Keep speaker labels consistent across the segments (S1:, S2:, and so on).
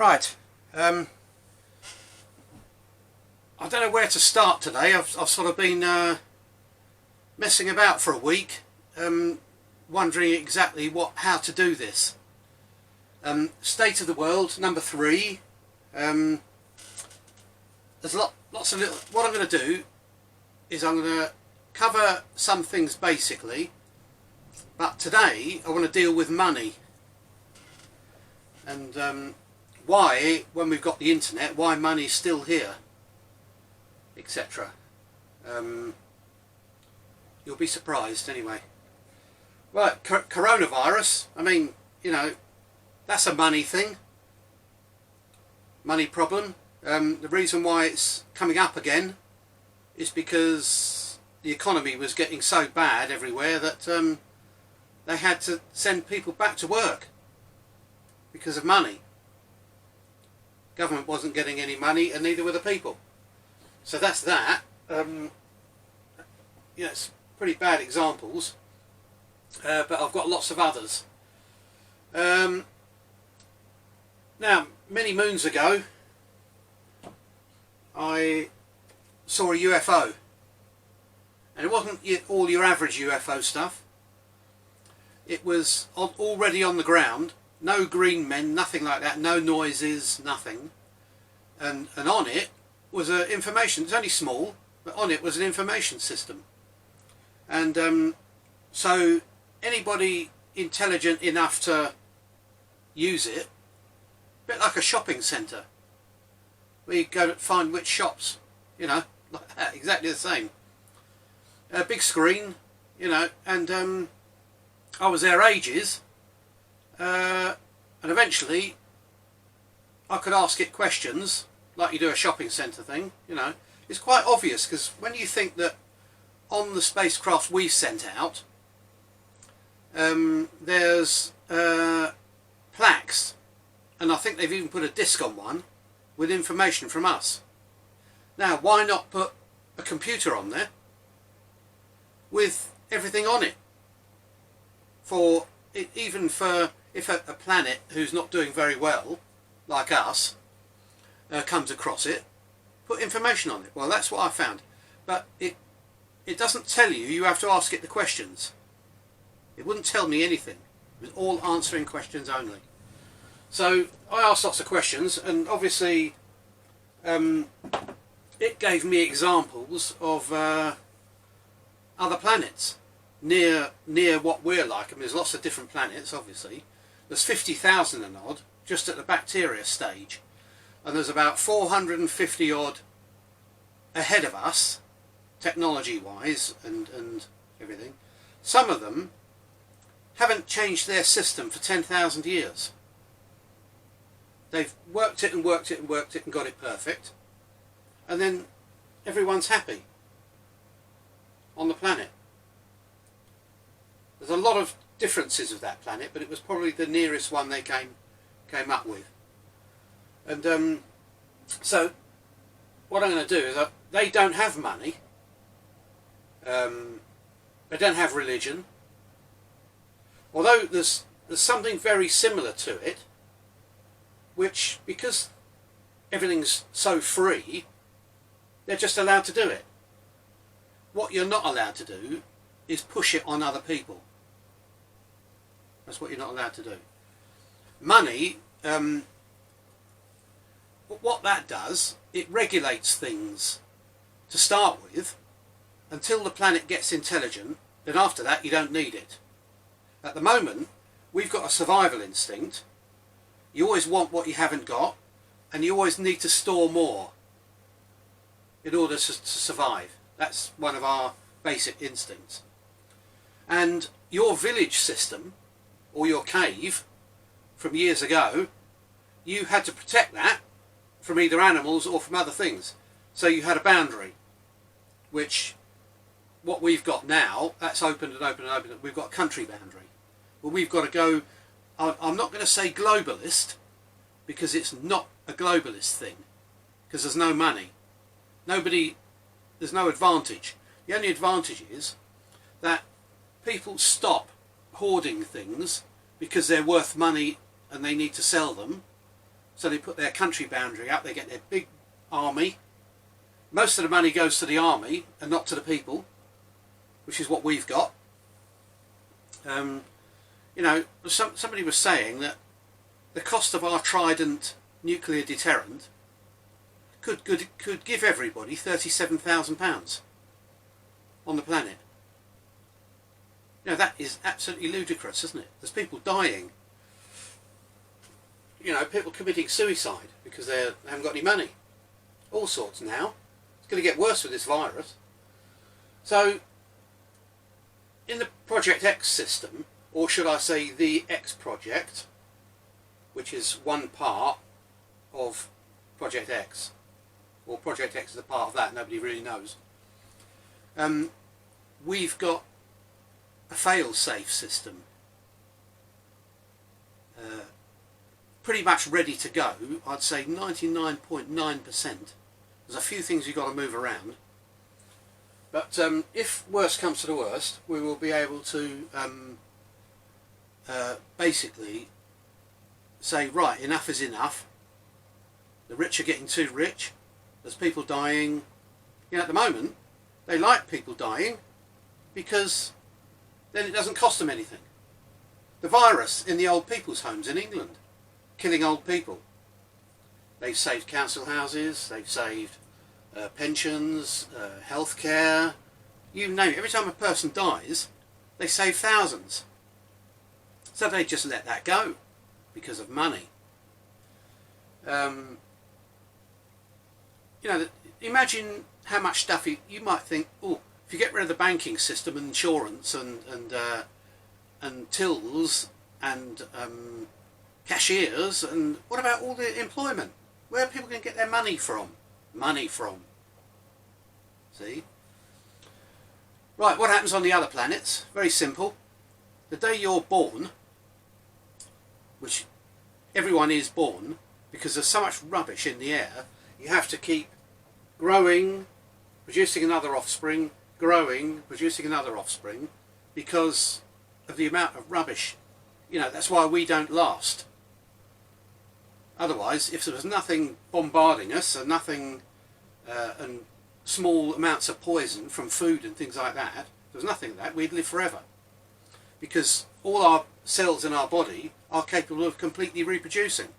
S1: Right, I don't know where to start today. I've sort of been messing about for a week, wondering exactly how to do this. State of the world, number 3. There's lots of little. What I'm going to do is I'm going to cover some things basically, but today I want to deal with money and why, when we've got the internet, why money's still here, etc. You'll be surprised anyway. Right, coronavirus, I mean, you know, that's a money thing, money problem. The reason why it's coming up again is because the economy was getting so bad everywhere that they had to send people back to work because of money. Government wasn't getting any money and neither were the people. So that's that. Yeah, it's pretty bad examples, but I've got lots of others. Now, many moons ago I saw a UFO, and it wasn't all your average UFO stuff. It was already on the ground, no green men, nothing like that, no noises, nothing, and on it was an information. It's only small, but on it was an information system. And so anybody intelligent enough to use it, a bit like a shopping centre, where you go to find which shops, you know, like that, exactly the same. A big screen, you know, and I was there ages, and eventually I could ask it questions like you do a shopping centre thing, you know. It's quite obvious, because when you think that on the spacecraft we sent out, there's plaques, and I think they've even put a disc on one with information from us. Now, why not put a computer on there with everything on it? Even for if a planet who's not doing very well, like us, comes across it, put information on it. Well, that's what I found. But it doesn't tell you. You have to ask it the questions. It wouldn't tell me anything. It was all answering questions only. So I asked lots of questions, and obviously it gave me examples of other planets near what we're like. I mean, there's lots of different planets, obviously. There's 50,000 and odd just at the bacteria stage, and there's about 450 odd ahead of us, technology wise and everything. Some of them haven't changed their system for 10,000 years. They've worked it and worked it and worked it and got it perfect, and then everyone's happy on the planet. There's a lot of differences of that planet, but it was probably the nearest one they came up with. And so what I'm going to do is they don't have money, they don't have religion, although there's something very similar to it, which, because everything's so free, they're just allowed to do it. What you're not allowed to do is push it on other people. That's what you're not allowed to do. Money, what that does, it regulates things to start with until the planet gets intelligent. Then after that you don't need it. At the moment we've got a survival instinct. You always want what you haven't got, and you always need to store more in order to survive. That's one of our basic instincts. And your village system, or your cave from years ago, you had to protect that from either animals or from other things. So you had a boundary, which what we've got now, that's opened and opened and opened. We've got a country boundary. Well, we've got to go, I'm not going to say globalist, because it's not a globalist thing, because there's no money. There's no advantage. The only advantage is that people stop hoarding things because they're worth money and they need to sell them, So they put their country boundary up, they get their big army. Most of the money goes to the army and not to the people, which is what we've got. You know, somebody was saying that the cost of our Trident nuclear deterrent could give everybody £37,000 on the planet. You know, that is absolutely ludicrous, isn't it? There's people dying. You know, people committing suicide because they haven't got any money. All sorts now. It's going to get worse with this virus. So, in the Project X system, or should I say the X project, which is one part of Project X, or Project X is a part of that, nobody really knows. We've got a fail-safe system pretty much ready to go. I'd say 99.9%. There's a few things you've got to move around, but if worst comes to the worst, we will be able to basically say, right, enough is enough. The rich are getting too rich. There's people dying. You know, at the moment, they like people dying because then it doesn't cost them anything. The virus in the old people's homes in England, killing old people. They've saved council houses, they've saved pensions, healthcare, you name it. Every time a person dies, they save thousands. So they just let that go because of money. You know, imagine how much stuff you might think, oh, if you get rid of the banking system and insurance and tills and cashiers, and what about all the employment? Where are people going to get their money from? See? Right, what happens on the other planets? Very simple. The day you're born, which everyone is born, because there's so much rubbish in the air, you have to keep growing, producing another offspring, growing, producing another offspring, because of the amount of rubbish. You know, that's why we don't last. Otherwise, if there was nothing bombarding us and nothing, and small amounts of poison from food and things like that, if there was nothing of that, we'd live forever. Because all our cells in our body are capable of completely reproducing.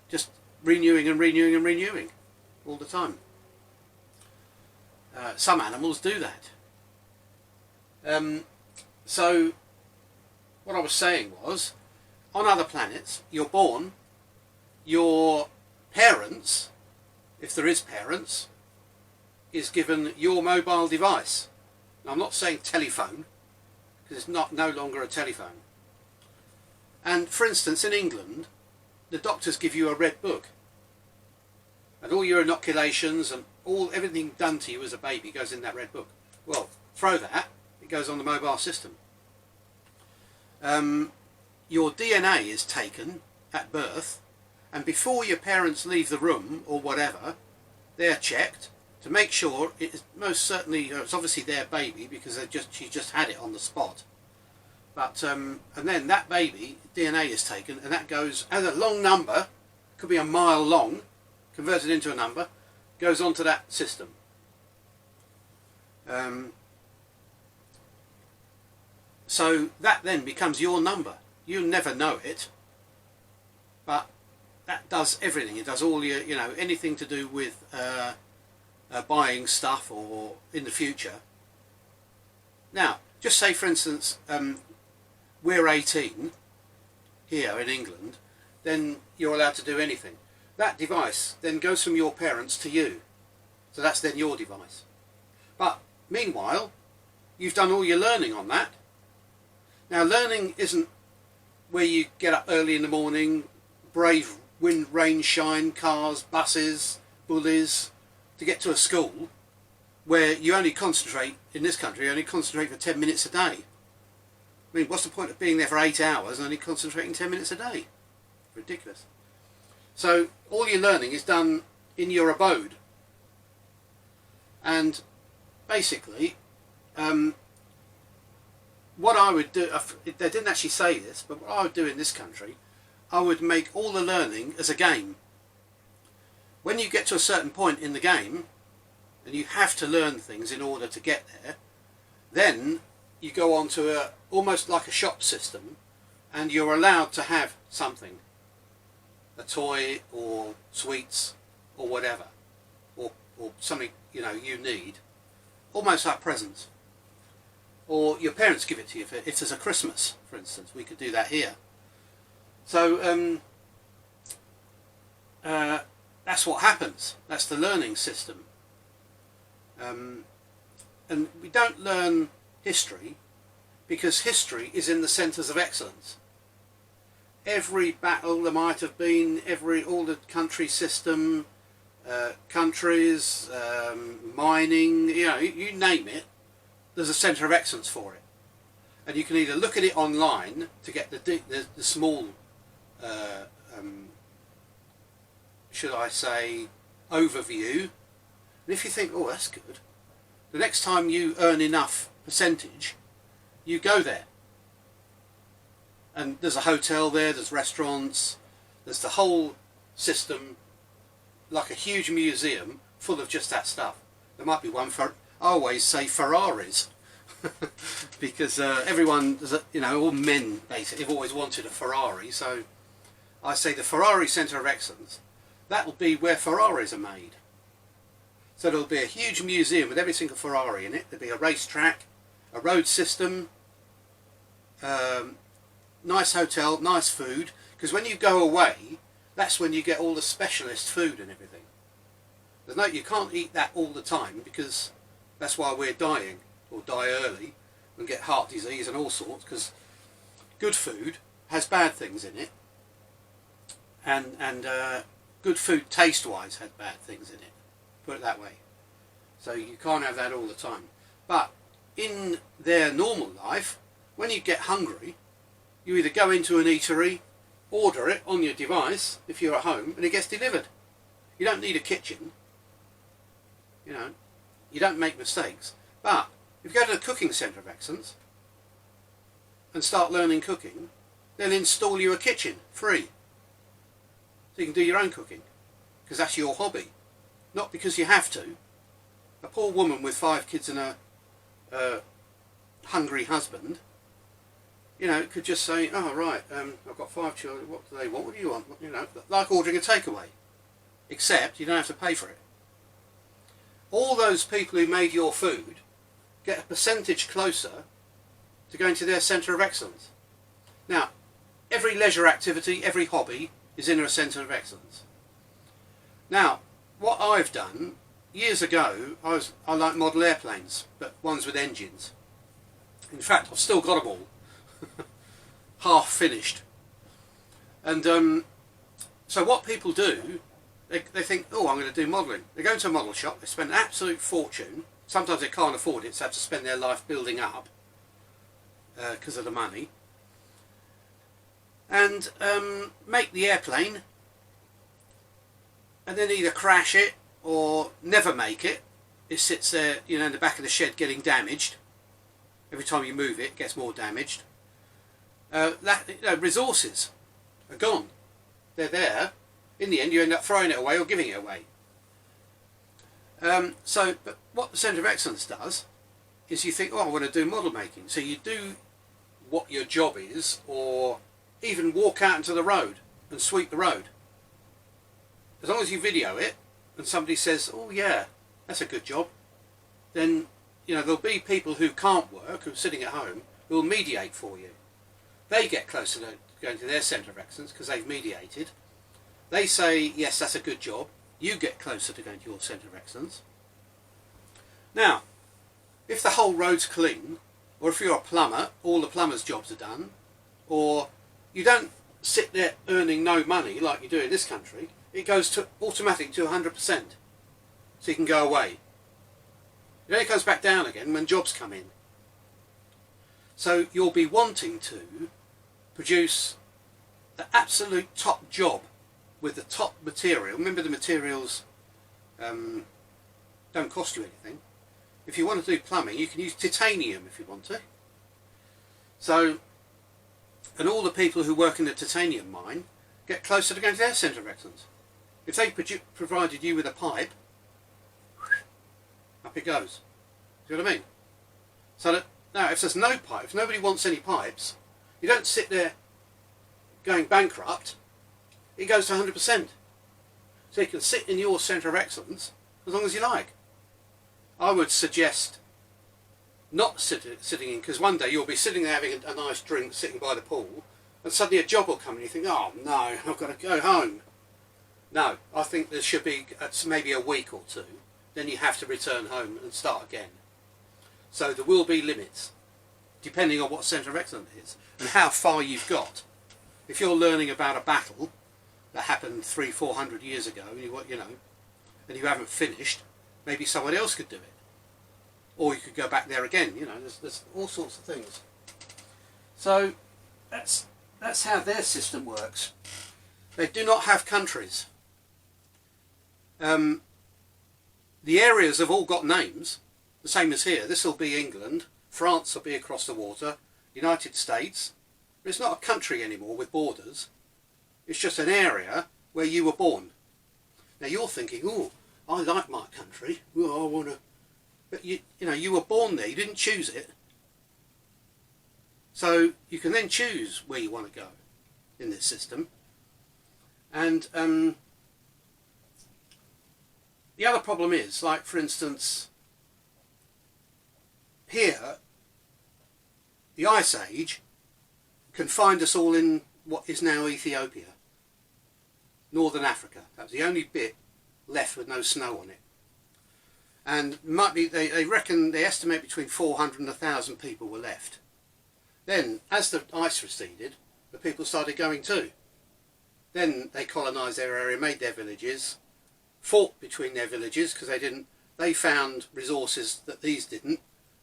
S1: Just renewing and renewing and renewing all the time. Some animals do that. So, what I was saying was, on other planets, you're born, your parents, if there is parents, is given your mobile device. Now, I'm not saying telephone, because it's no longer a telephone. And for instance, in England, the doctors give you a red book, and all your inoculations and everything done to you as a baby goes in that red book. Well, throw that, it goes on the mobile system. Your DNA is taken at birth, and before your parents leave the room or whatever, they're checked to make sure it is most certainly, it's obviously their baby because she just had it on the spot. But and then that baby DNA is taken, and that goes as a long number, could be a mile long, converted into a number, goes onto that system. So that then becomes your number. You never know it, but that does everything. It does all your, you know, anything to do with buying stuff or in the future. Now, just say for instance, we're 18 here in England, then you're allowed to do anything. That device then goes from your parents to you. So that's then your device. But meanwhile, you've done all your learning on that. Now, learning isn't where you get up early in the morning, brave wind, rain, shine, cars, buses, bullies, to get to a school where you only concentrate, in this country, you only concentrate for 10 minutes a day. I mean, what's the point of being there for 8 hours and only concentrating 10 minutes a day? Ridiculous. So all your learning is done in your abode. And basically, what I would do, they didn't actually say this, but what I would do in this country, I would make all the learning as a game. When you get to a certain point in the game, and you have to learn things in order to get there, then you go on to almost like a shop system, and you're allowed to have something, a toy or sweets or whatever, or something you need, almost like presents, or your parents give it to you if it's a Christmas, for instance. We could do that here. So that's what happens. That's the learning system. And we don't learn history because history is in the centres of excellence. Every battle there might have been, all the country system, countries, mining, you name it, there's a centre of excellence for it. And you can either look at it online to get the small, should I say, overview. And if you think, oh, that's good, the next time you earn enough percentage, you go there. And there's a hotel there, there's restaurants, there's the whole system, like a huge museum full of just that stuff. There might be one for, I always say Ferraris, because everyone, all men basically have always wanted a Ferrari, so I say the Ferrari Centre of Excellence, that will be where Ferraris are made. So there'll be a huge museum with every single Ferrari in it. There'll be a racetrack, a road system, nice hotel, nice food, because when you go away, that's when you get all the specialist food and everything. You can't eat that all the time, because that's why we're dying, or die early, and get heart disease and all sorts, because good food has bad things in it, and good food taste-wise has bad things in it. Put it that way. So you can't have that all the time. But in their normal life, when you get hungry, you either go into an eatery, order it on your device if you're at home, and it gets delivered. You don't need a kitchen. You don't make mistakes. But if you go to the cooking centre of excellence and start learning cooking, they'll install you a kitchen free, so you can do your own cooking, because that's your hobby. Not because you have to. A poor woman with 5 kids and a hungry husband, could just say, oh right, I've got 5 children, what do they want, what do you want? Like ordering a takeaway. Except you don't have to pay for it. All those people who made your food get a percentage closer to going to their centre of excellence. Now, every leisure activity, every hobby is in a centre of excellence. Now, what I've done, years ago, I like model airplanes, but ones with engines. In fact, I've still got them all, half finished. And so what people do, they think, oh, I'm going to do modelling. They go into a model shop, they spend an absolute fortune. Sometimes they can't afford it, so have to spend their life building up because of the money. And make the airplane, and then either crash it or never make it. It sits there, in the back of the shed getting damaged. Every time you move it, it gets more damaged. Resources are gone. They're there. In the end, you end up throwing it away or giving it away. But what the Centre of Excellence does is you think, oh, I want to do model making. So you do what your job is, or even walk out into the road and sweep the road. As long as you video it and somebody says, oh yeah, that's a good job, then there'll be people who can't work, who are sitting at home, who will mediate for you. They get closer to going to their centre of excellence because they've mediated. They say, yes, that's a good job. You get closer to going to your centre of excellence. Now, if the whole road's clean, or if you're a plumber, all the plumber's jobs are done, or you don't sit there earning no money like you do in this country, it goes to automatic to 100%, so you can go away. It only comes back down again when jobs come in. So you'll be wanting to produce the absolute top job with the top material. Remember, the materials don't cost you anything. If you want to do plumbing, you can use titanium if you want to. So, and all the people who work in the titanium mine get closer to going to their centre of excellence. If they provided you with a pipe, up it goes. Do you know what I mean? So that now, if there's no pipe, if nobody wants any pipes, you don't sit there going bankrupt. It goes to 100%. So you can sit in your centre of excellence as long as you like. I would suggest not sitting in, because one day you'll be sitting there having a nice drink, sitting by the pool, and suddenly a job will come and you think, oh no, I've got to go home. No, I think there should be maybe a week or two, then you have to return home and start again. So there will be limits, depending on what centre of excellence it is, and how far you've got. If you're learning about a battle that happened 300-400 years ago, you know, and you haven't finished, maybe someone else could do it. Or you could go back there again, you know, there's all sorts of things. So that's how their system works. They do not have countries. The areas have all got names, the same as here. This will be England, France will be across the water, United States. But it's not a country anymore with borders. It's just an area where you were born. Now you're thinking, oh, I like my country. Oh, I want to. But you know, you were born there. You didn't choose it. So you can then choose where you want to go in this system. And the other problem is, like for instance, here, the Ice Age confined us all in what is now Ethiopia, Northern Africa. That was the only bit left with no snow on it. And might be, they reckon, they estimate between 400 and 1,000 people were left. Then, as the ice receded, the people started going too. Then they colonised their area, made their villages, fought between their villages because they found resources that these didn't,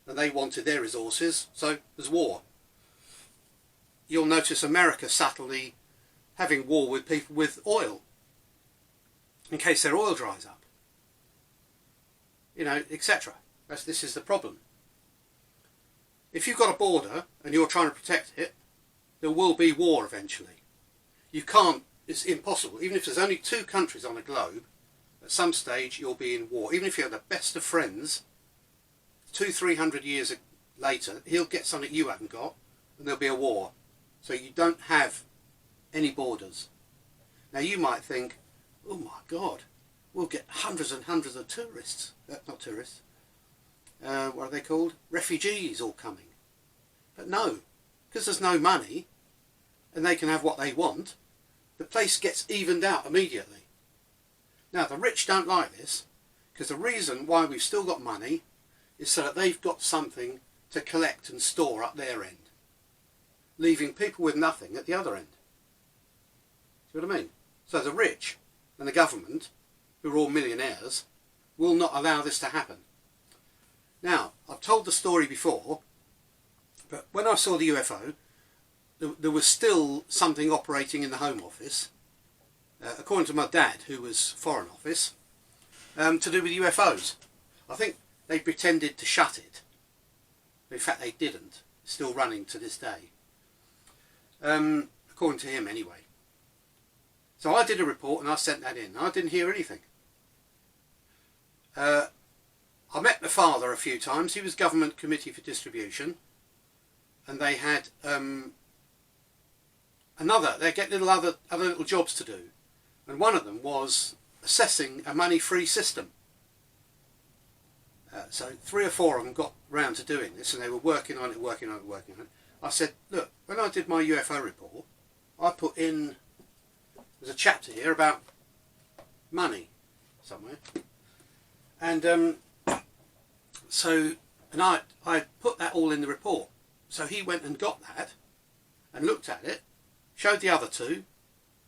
S1: and they wanted their resources, so there's war. You'll notice America subtly having war with people with oil, in case their oil dries up. You know, etc. This is the problem. If you've got a border and you're trying to protect it, there will be war eventually. You can't, it's impossible. Even if there's only 2 countries on a globe, at some stage you'll be in war. Even if you're the best of friends, 200-300 years later, he'll get something you haven't got, and there'll be a war. So you don't have any borders. Now you might think, oh my God, we'll get hundreds and hundreds of tourists. Not tourists. What are they called? Refugees all coming. But no, because there's no money and they can have what they want, the place gets evened out immediately. Now the rich don't like this, because the reason why we've still got money is so that they've got something to collect and store up their end, leaving people with nothing at the other end. See what I mean? So the rich and the government, who are all millionaires, will not allow this to happen. Now, I've told the story before, but when I saw the UFO, there was still something operating in the Home Office, according to my dad, who was Foreign Office, to do with UFOs. I think they pretended to shut it. In fact, they didn't. It's still running to this day. According to him, anyway. So I did a report and I sent that in. I didn't hear anything. I met the father a few times. He was Government Committee for Distribution, and they had they get other little jobs to do, and one of them was assessing a money-free system. So 3 or 4 of them got round to doing this, and they were working on it. I said, look, when I did my UFO report, I put in, there's a chapter here about money somewhere, and I put that all in the report. So he went and got that and looked at it, showed the other 2,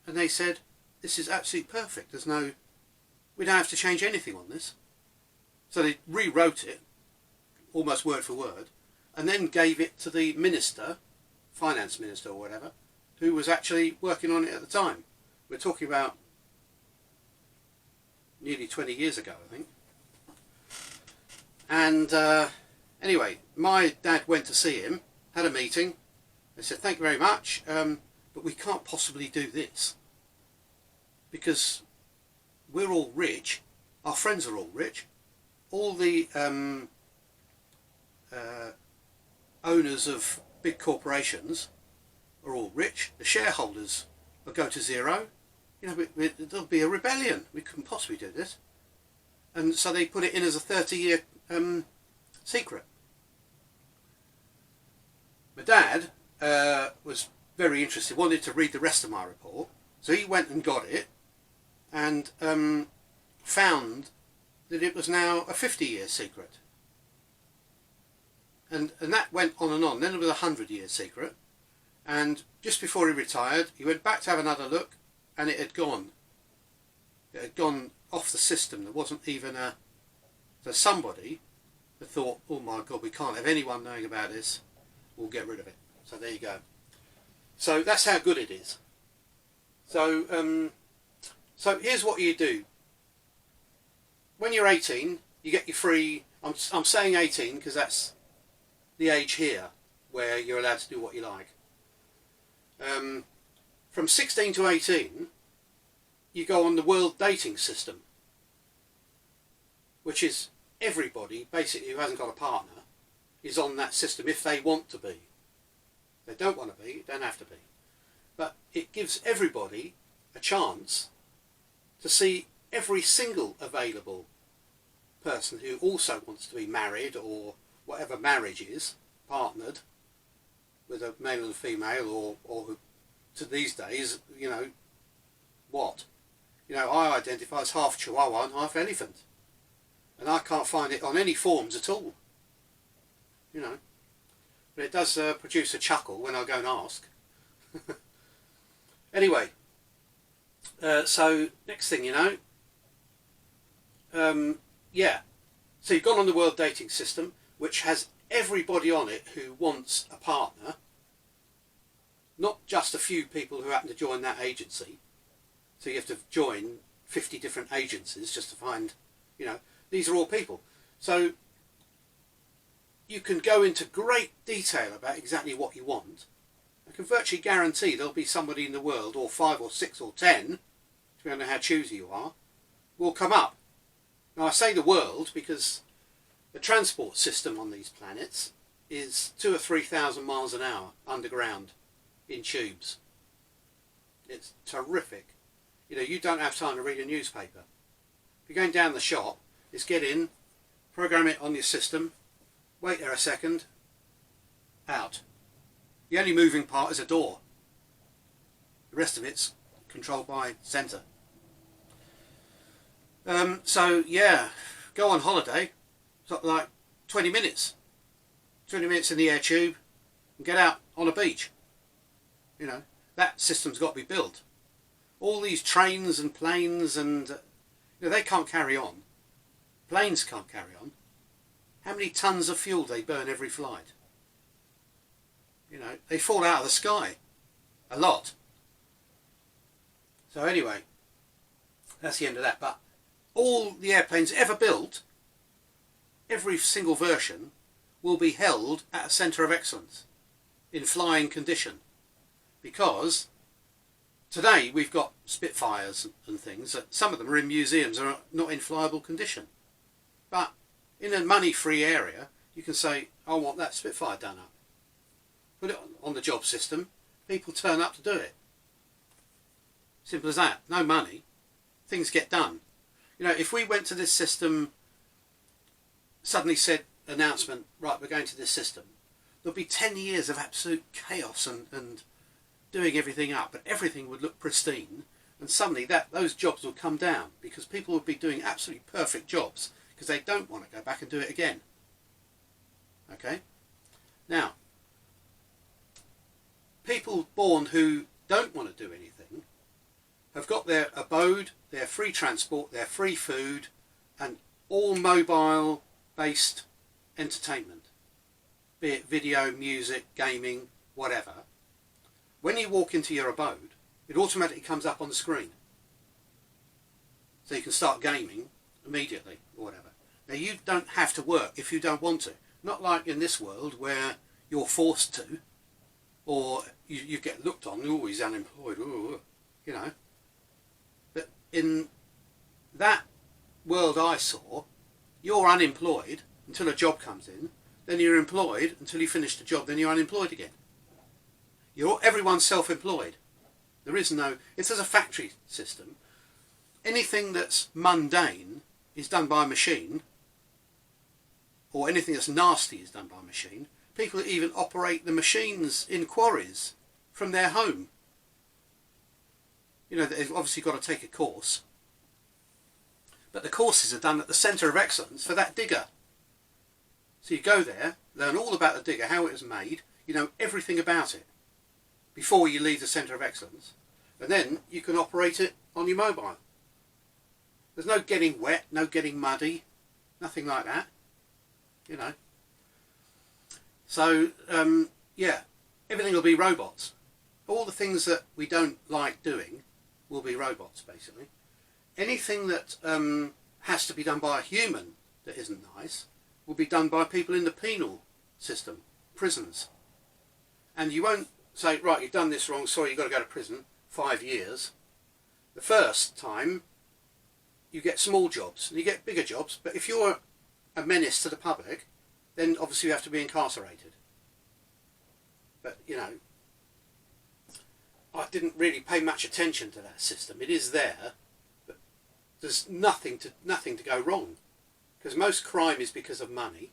S1: and they said, this is absolutely perfect. We don't have to change anything on this. So they rewrote it, almost word for word, and then gave it to the minister, finance minister or whatever, who was actually working on it at the time. We're talking about nearly 20 years ago, I think. And anyway, my dad went to see him, had a meeting. They said, thank you very much, but we can't possibly do this. because we're all rich, our friends are all rich, all the owners of big corporations are all rich, the shareholders will go to zero. You know, there'll be a rebellion. We couldn't possibly do this. And so they put it in as a 30-year secret. My dad was very interested, wanted to read the rest of my report, so he went and got it and found that it was now a 50-year secret. And that went on and on. Then it was a 100-year secret. And just before he retired, he went back to have another look, and it had gone. It had gone off the system. There wasn't even a... So somebody had thought, oh my God, we can't have anyone knowing about this. We'll get rid of it. So there you go. So that's how good it is. So so here's what you do. When you're 18, you get your free... I'm saying 18 because that's the age here where you're allowed to do what you like. From 16 to 18, you go on the world dating system, which is everybody, basically, who hasn't got a partner, is on that system if they want to be. If they don't want to be, don't have to be. But it gives everybody a chance to see every single available person who also wants to be married, or whatever marriage is, partnered with a male and a female, or who, to these days, you know, what? You know, I identify as half Chihuahua and half elephant. And I can't find it on any forms at all. You know. But it does produce a chuckle when I go and ask. Anyway. So, next thing you know. Yeah. So you've gone on the world dating system, which has everybody on it who wants a partner. Not just a few people who happen to join that agency. So you have to join 50 different agencies just to find, you know, these are all people. So you can go into great detail about exactly what you want. I can virtually guarantee there'll be somebody in the world, or 5 or 6 or 10, depending on how choosy you are, will come up. Now I say the world because the transport system on these planets is 2,000 or 3,000 miles an hour underground in tubes. It's terrific. You know, you don't have time to read a newspaper. If you're going down the shop, just get in, program it on your system, wait there a second, out. The only moving part is a door. The rest of it's controlled by centre. So yeah, go on holiday, something like 20 minutes. 20 minutes in the air tube and get out on a beach. You know, that system's got to be built. All these trains and planes and, you know, they can't carry on. Planes can't carry on. How many tons of fuel they burn every flight? You know, they fall out of the sky. A lot. So anyway, that's the end of that. But all the airplanes ever built, every single version, will be held at a centre of excellence in flying condition. Because today we've got Spitfires and things that some of them are in museums and are not in flyable condition. But in a money-free area, you can say, I want that Spitfire done up. Put it on the job system, people turn up to do it. Simple as that. No money. Things get done. You know, if we went to this system, suddenly said, announcement, right, we're going to this system, there'll be 10 years of absolute chaos and doing everything up, but everything would look pristine, and suddenly those jobs will come down because people would be doing absolutely perfect jobs because they don't want to go back and do it again. Okay? Now, people born who don't want to do anything have got their abode, their free transport, their free food, and all mobile based entertainment, be it video, music, gaming, whatever. When you walk into your abode, it automatically comes up on the screen. So you can start gaming immediately, or whatever. Now you don't have to work if you don't want to. Not like in this world where you're forced to, or you get looked on, oh, he's unemployed, oh, you know. But in that world I saw, you're unemployed until a job comes in, then you're employed until you finish the job, then you're unemployed again. Everyone's self-employed. There is no, it's as a factory system. Anything that's mundane is done by a machine, or anything that's nasty is done by a machine. People even operate the machines in quarries from their home. You know, they've obviously got to take a course, but the courses are done at the centre of excellence for that digger. So you go there, learn all about the digger, how it was made, you know everything about it before you leave the centre of excellence, and then you can operate it on your mobile. There's no getting wet, no getting muddy, nothing like that, you know. So, yeah, everything will be robots. All the things that we don't like doing will be robots, basically. Anything that has to be done by a human that isn't nice will be done by people in the penal system, prisons. And you won't say, right, you've done this wrong, sorry, you've got to go to prison, 5 years. The first time, you get small jobs, and you get bigger jobs, but if you're a menace to the public, then obviously you have to be incarcerated. But, you know, I didn't really pay much attention to that system. It is there, but there's nothing to go wrong, because most crime is because of money.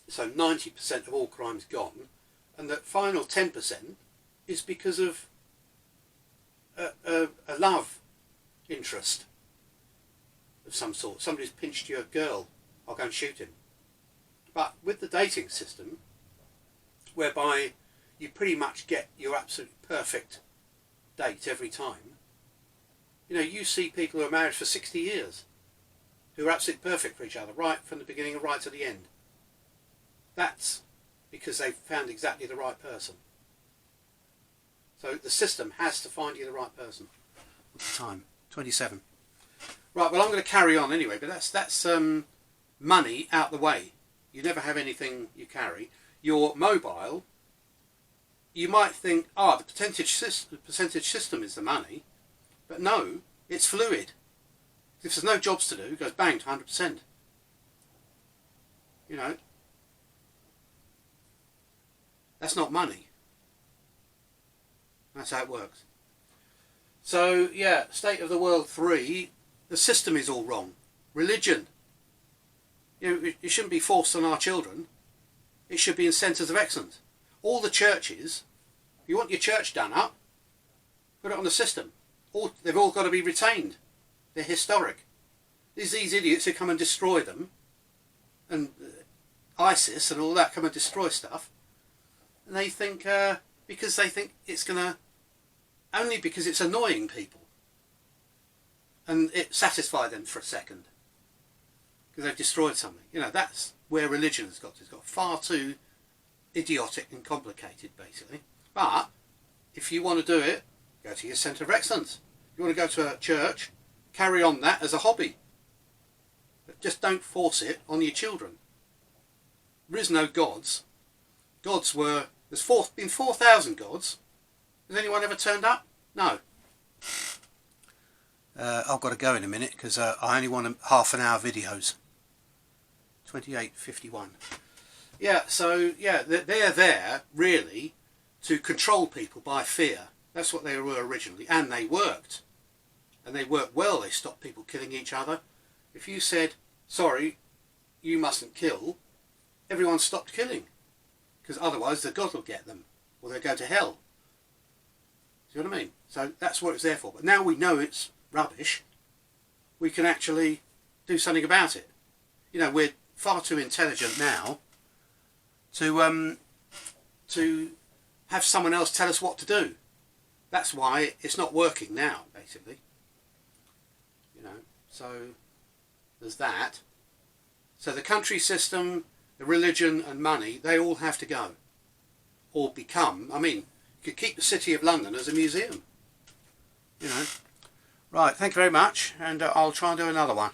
S1: So 90% of all crime's gone, and the final 10% is because of a love interest of some sort. Somebody's pinched your girl, I'll go and shoot him. But with the dating system, whereby you pretty much get your absolute perfect date every time, you know, you see people who are married for 60 years who are absolutely perfect for each other, right from the beginning and right to the end. That's because they've found exactly the right person. So the system has to find you the right person. What's the time? 27. Right, well, I'm going to carry on anyway, but that's money out the way. You never have anything you carry. Your mobile, you might think, the percentage system is the money, but no, it's fluid. If there's no jobs to do, it goes bang to 100%. You know, that's not money. That's how it works. So, yeah, State of the World 3, the system is all wrong. Religion. You know, it shouldn't be forced on our children. It should be in centres of excellence. All the churches, if you want your church done up, put it on the system. They've all got to be retained. They're historic. There's these idiots who come and destroy them, and ISIS and all that come and destroy stuff, and they think, because they think it's going to, only because it's annoying people, and it satisfies them for a second, because they've destroyed something. You know, that's where religion has got to. It's got far too idiotic and complicated, basically. But if you want to do it, go to your centre of excellence. If you want to go to a church, carry on that as a hobby. But just don't force it on your children. There is no gods. Gods were, there's been 4,000 gods. Has anyone ever turned up? No. I've got to go in a minute because I only want half an hour videos. 28:51. Yeah, so yeah, they're there really to control people by fear. That's what they were originally, and they worked. And they worked well. They stopped people killing each other. If you said, sorry, you mustn't kill, everyone stopped killing. Because otherwise the God will get them, or they'll go to hell. See what I mean? So that's what it's there for. But now we know it's rubbish, we can actually do something about it. You know, we're far too intelligent now to have someone else tell us what to do. That's why it's not working now, basically. You know, so there's that. So the country system, the religion and money, they all have to go. Or become, I mean, you could keep the City of London as a museum. You know. Right, thank you very much, and I'll try and do another one.